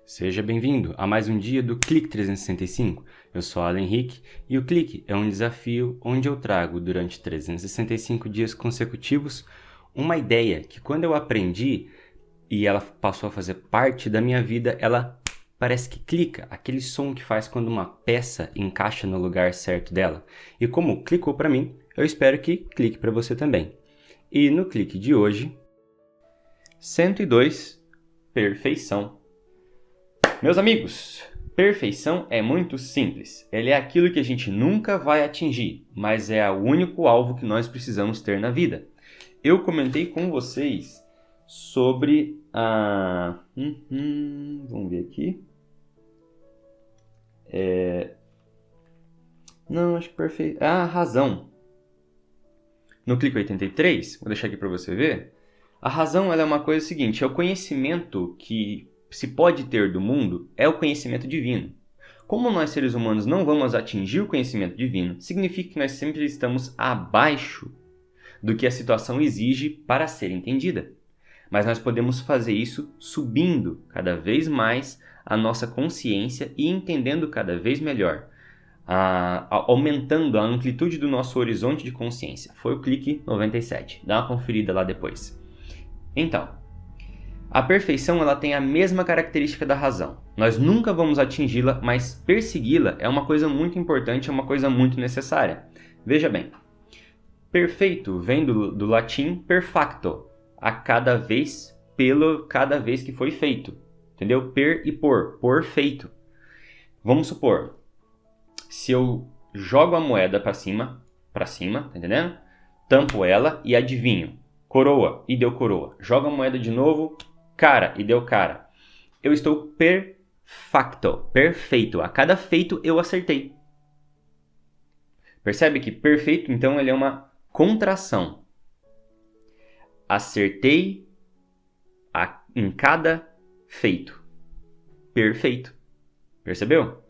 Seja bem-vindo a mais um dia do Clique 365. Eu sou Alan Henrique e o Clique é um desafio onde eu trago durante 365 dias consecutivos uma ideia que quando eu aprendi e ela passou a fazer parte da minha vida, ela parece que clica, aquele som que faz quando uma peça encaixa no lugar certo dela. E como clicou para mim, eu espero que clique para você também. E no clique de hoje, 102, perfeição. Meus amigos, perfeição é muito simples. Ele é aquilo que a gente nunca vai atingir, mas é o único alvo que nós precisamos ter na vida. Eu comentei com vocês sobre a... vamos ver aqui. Acho que perfeito. A razão. No clique 83, vou deixar aqui para você ver. A razão ela é uma coisa seguinte, é o conhecimento que se pode ter do mundo, é o conhecimento divino. Como nós seres humanos não vamos atingir o conhecimento divino, significa que nós sempre estamos abaixo do que a situação exige para ser entendida. Mas nós podemos fazer isso subindo cada vez mais a nossa consciência e entendendo cada vez melhor, aumentando a amplitude do nosso horizonte de consciência. Foi o clique 97. Dá uma conferida lá depois. Então, a perfeição ela tem a mesma característica da razão. Nós nunca vamos atingi-la, mas persegui-la é uma coisa muito importante, é uma coisa muito necessária. Veja bem, perfeito vem do latim perfacto, a cada vez, cada vez que foi feito. Entendeu? Per e por feito. Vamos supor, se eu jogo a moeda para cima, tá entendendo? Tampo ela e adivinho. Coroa, e deu coroa. Joga a moeda de novo, cara, e deu cara. Eu estou perfeito. A cada feito eu acertei. Percebe que perfeito, então, ele é uma contração. Acertei em cada feito. Perfeito. Percebeu?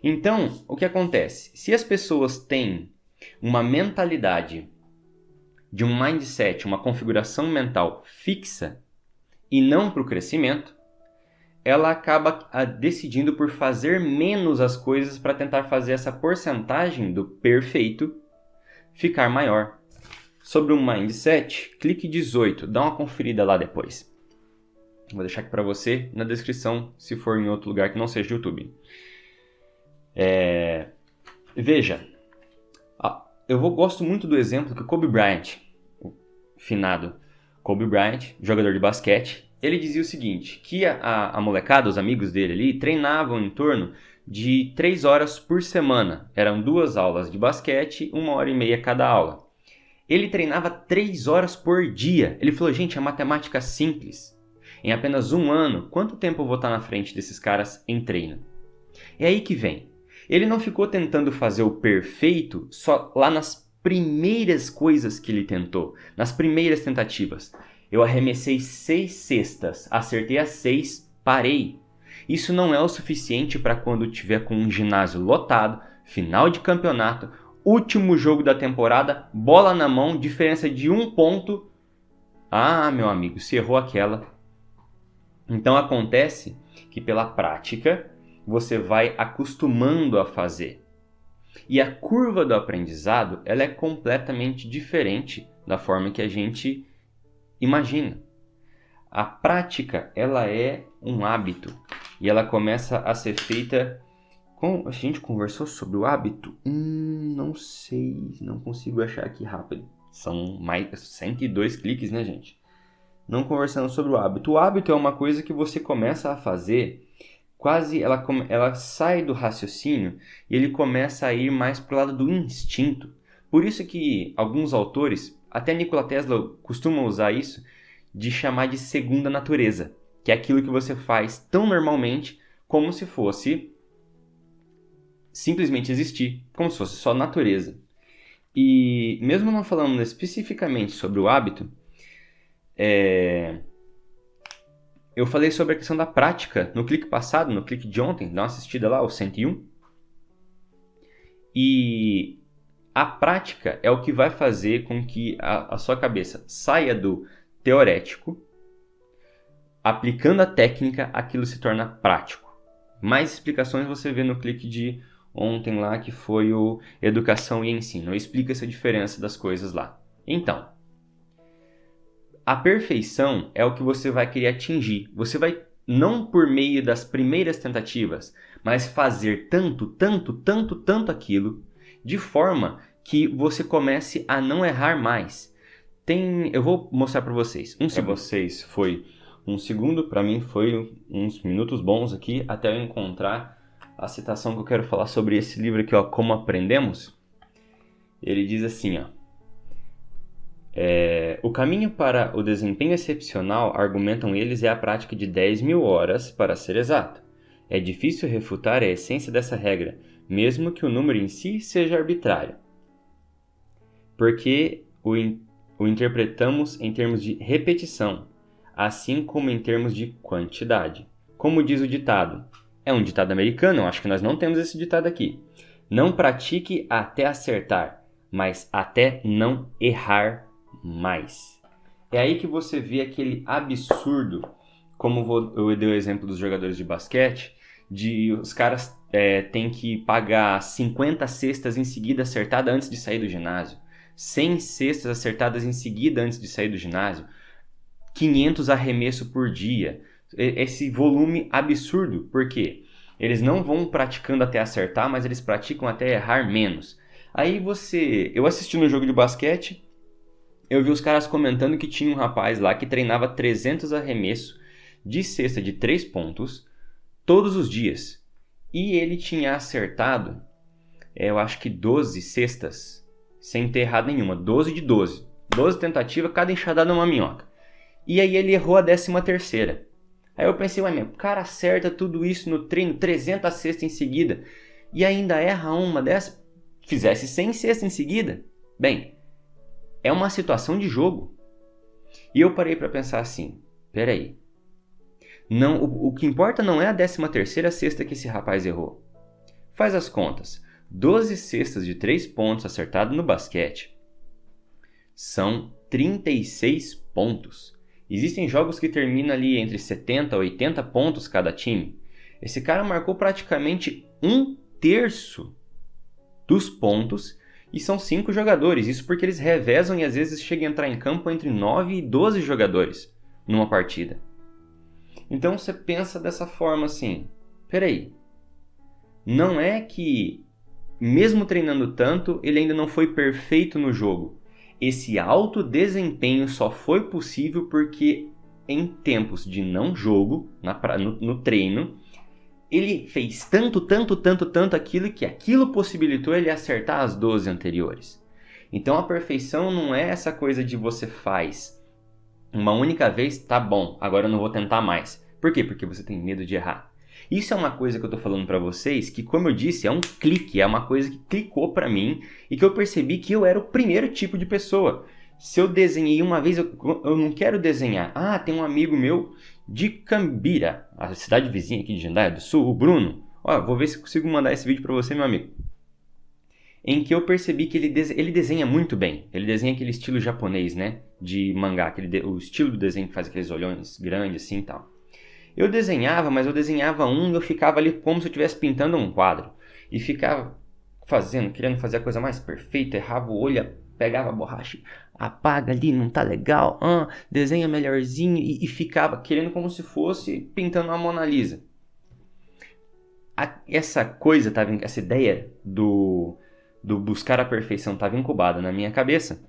Então, o que acontece? Se as pessoas têm uma mentalidade de um mindset, uma configuração mental fixa e não para o crescimento, ela acaba decidindo por fazer menos as coisas para tentar fazer essa porcentagem do perfeito ficar maior. Sobre o mindset, clique 18, dá uma conferida lá depois. Vou deixar aqui para você na descrição, se for em outro lugar que não seja YouTube. Veja, eu gosto muito do exemplo que o Kobe Bryant, o finado Kobe Bryant, jogador de basquete, ele dizia o seguinte, que a molecada, os amigos dele ali, treinavam em torno de 3 horas por semana. Eram 2 aulas de basquete, 1h30 cada aula. Ele treinava 3 horas por dia. Ele falou, gente, a matemática é simples. Em apenas 1 ano, quanto tempo eu vou estar na frente desses caras em treino? É aí que vem. Ele não ficou tentando fazer o perfeito só lá nas primeiras coisas que ele tentou, nas primeiras tentativas. Eu arremessei 6 cestas, acertei as 6, parei. Isso não é o suficiente para quando tiver com um ginásio lotado, final de campeonato, último jogo da temporada, bola na mão, diferença de 1 ponto. Ah, meu amigo, se errou aquela. Então acontece que pela prática você vai acostumando a fazer. E a curva do aprendizado ela é completamente diferente da forma que a gente imagina. A prática ela é um hábito e ela começa a ser feita a gente conversou sobre o hábito? Não sei, não consigo achar aqui rápido. São mais 102 cliques, né, gente? Não conversando sobre o hábito. O hábito é uma coisa que você começa a fazer quase ela sai do raciocínio e ele começa a ir mais para o lado do instinto. Por isso que alguns autores, até Nikola Tesla costumam usar isso, de chamar de segunda natureza, que é aquilo que você faz tão normalmente como se fosse simplesmente existir, como se fosse só natureza. E mesmo não falando especificamente sobre o hábito, eu falei sobre a questão da prática no clique passado, no clique de ontem, dá uma assistida lá, o 101. E a prática é o que vai fazer com que a sua cabeça saia do teorético, aplicando a técnica, aquilo se torna prático. Mais explicações você vê no clique de ontem lá, que foi o Educação e Ensino. Eu explico essa diferença das coisas lá. Então, a perfeição é o que você vai querer atingir. Você vai, não por meio das primeiras tentativas, mas fazer tanto aquilo, de forma que você comece a não errar mais. Eu vou mostrar para vocês. Para vocês foi um segundo, para mim foi uns minutos bons aqui, até eu encontrar a citação que eu quero falar sobre esse livro aqui, ó, Como Aprendemos. Ele diz assim, ó. O caminho para o desempenho excepcional, argumentam eles, é a prática de 10.000 horas, para ser exato. É difícil refutar a essência dessa regra, mesmo que o número em si seja arbitrário, porque o interpretamos em termos de repetição, assim como em termos de quantidade. Como diz o ditado, é um ditado americano, eu acho que nós não temos esse ditado aqui. Não pratique até acertar, mas até não errar mais. É aí que você vê aquele absurdo, como eu dei o exemplo dos jogadores de basquete, de os caras têm que pagar 50 cestas em seguida acertadas antes de sair do ginásio, 100 cestas acertadas em seguida antes de sair do ginásio, 500 arremessos por dia. Esse volume absurdo, por quê? Eles não vão praticando até acertar, mas eles praticam até errar menos. Aí eu assisti no jogo de basquete, eu vi os caras comentando que tinha um rapaz lá que treinava 300 arremessos de cesta de 3 pontos todos os dias. E ele tinha acertado, eu acho que 12 cestas, sem ter errado nenhuma. 12 de 12. 12 tentativas, cada enxadada uma minhoca. E aí ele errou a 13ª. Aí eu pensei, ué, meu, o cara acerta tudo isso no treino, 300 cestas em seguida, e ainda erra uma dessa? Fizesse 100 cestas em seguida? Bem, é uma situação de jogo. E eu parei para pensar assim, peraí, não, o que importa não é a 13ª cesta que esse rapaz errou. Faz as contas, 12 cestas de 3 pontos acertadas no basquete são 36 pontos. Existem jogos que terminam ali entre 70 e 80 pontos cada time. Esse cara marcou praticamente 1/3 dos pontos e são 5 jogadores. Isso porque eles revezam e às vezes chegam a entrar em campo entre 9 e 12 jogadores numa partida. Então você pensa dessa forma assim, peraí, não é que mesmo treinando tanto, ele ainda não foi perfeito no jogo. Esse alto desempenho só foi possível porque em tempos de não jogo, no treino, ele fez tanto aquilo que aquilo possibilitou ele acertar as 12 anteriores. Então a perfeição não é essa coisa de você faz uma única vez, tá bom, agora eu não vou tentar mais. Por quê? Porque você tem medo de errar. Isso é uma coisa que eu tô falando pra vocês que, como eu disse, é um clique, é uma coisa que clicou pra mim e que eu percebi que eu era o primeiro tipo de pessoa. Se eu desenhei uma vez, eu não quero desenhar. Ah, tem um amigo meu de Cambira, a cidade vizinha aqui de Jandaia do Sul, o Bruno. Ó, vou ver se consigo mandar esse vídeo pra você, meu amigo. Em que eu percebi que ele desenha muito bem. Ele desenha aquele estilo japonês, né? De mangá, o estilo do desenho que faz aqueles olhões grandes assim e tal. Eu desenhava, mas eu desenhava e eu ficava ali como se eu estivesse pintando um quadro. E ficava querendo fazer a coisa mais perfeita, errava o olho, pegava a borracha, apaga ali, não tá legal, desenha melhorzinho e ficava querendo como se fosse pintando uma Mona Lisa. Essa ideia do buscar a perfeição estava incubada na minha cabeça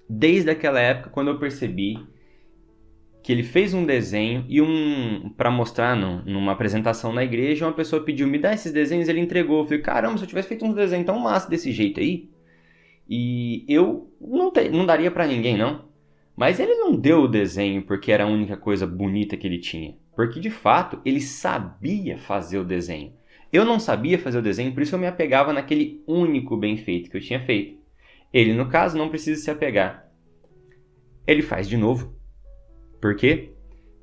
desde aquela época, quando eu percebi que ele fez um desenho e para mostrar numa apresentação na igreja, uma pessoa pediu, me dá esses desenhos, ele entregou. Eu falei, caramba, se eu tivesse feito um desenho tão massa desse jeito aí, e eu não daria pra ninguém, não. Mas ele não deu o desenho porque era a única coisa bonita que ele tinha, porque de fato ele sabia fazer o desenho. Eu não sabia fazer o desenho, por isso eu me apegava naquele único bem feito que eu tinha feito. Ele, no caso, não precisa se apegar. Ele faz de novo. Por quê?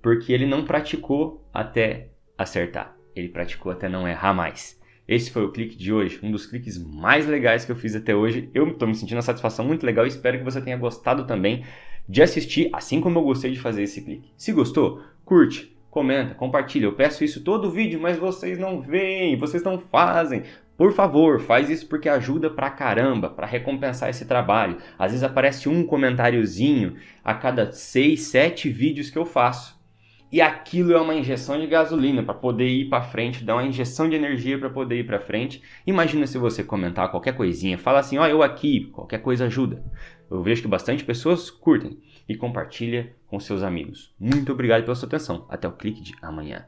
Porque ele não praticou até acertar. Ele praticou até não errar mais. Esse foi o clique de hoje, um dos cliques mais legais que eu fiz até hoje. Eu estou me sentindo uma satisfação muito legal e espero que você tenha gostado também de assistir, assim como eu gostei de fazer esse clique. Se gostou, curte, comenta, compartilha. Eu peço isso todo vídeo, mas vocês não veem, vocês não fazem. Por favor, faz isso porque ajuda pra caramba, pra recompensar esse trabalho. Às vezes aparece um comentáriozinho a cada 6, 7 vídeos que eu faço. E aquilo é uma injeção de gasolina para poder ir para frente, dá uma injeção de energia para poder ir para frente. Imagina se você comentar qualquer coisinha, fala assim, ó, eu aqui, qualquer coisa ajuda. Eu vejo que bastante pessoas curtem e compartilha com seus amigos. Muito obrigado pela sua atenção. Até o clique de amanhã.